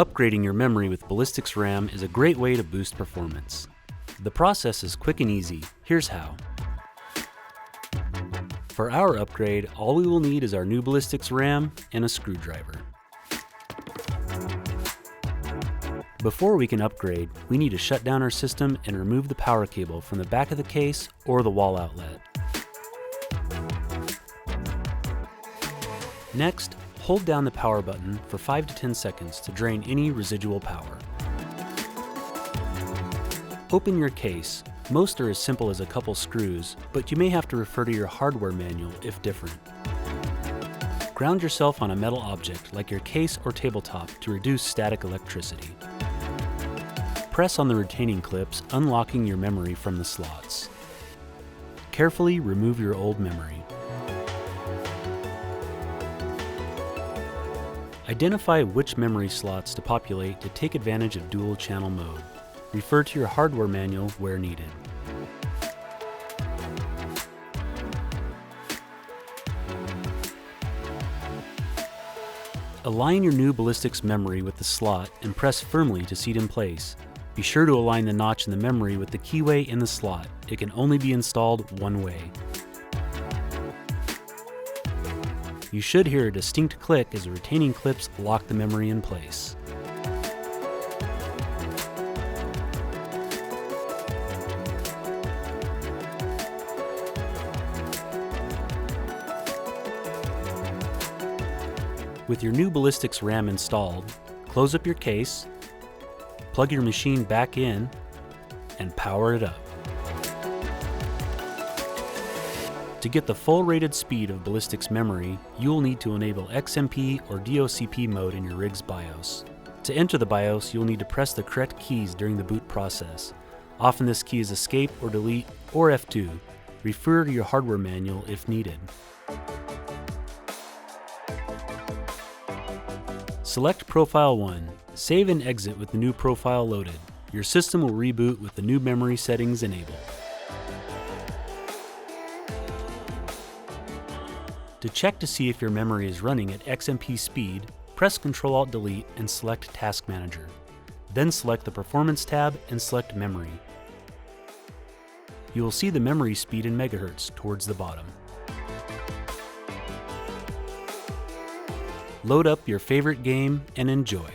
Upgrading your memory with Ballistix RAM is a great way to boost performance. The process is quick and easy. Here's how. For our upgrade, all we will need is our new Ballistix RAM and a screwdriver. Before we can upgrade, we need to shut down our system and remove the power cable from the back of the case or the wall outlet. Next, hold down the power button for 5 to 10 seconds to drain any residual power. Open your case. Most are as simple as a couple screws, but you may have to refer to your hardware manual if different. Ground yourself on a metal object like your case or tabletop to reduce static electricity. Press on the retaining clips, unlocking your memory from the slots. Carefully remove your old memory. Identify which memory slots to populate to take advantage of dual channel mode. Refer to your hardware manual where needed. Align your new Ballistix memory with the slot and press firmly to seat in place. Be sure to align the notch in the memory with the keyway in the slot. It can only be installed one way. You should hear a distinct click as the retaining clips lock the memory in place. With your new Ballistix RAM installed, close up your case, plug your machine back in, and power it up. To get the full rated speed of Ballistix memory, you will need to enable XMP or DOCP mode in your rig's BIOS. To enter the BIOS, you'll need to press the correct keys during the boot process. Often this key is Escape or Delete or F2. Refer to your hardware manual if needed. Select Profile 1. Save and exit with the new profile loaded. Your system will reboot with the new memory settings enabled. To check to see if your memory is running at XMP speed, press Ctrl-Alt-Delete and select Task Manager. Then select the Performance tab and select Memory. You will see the memory speed in megahertz towards the bottom. Load up your favorite game and enjoy.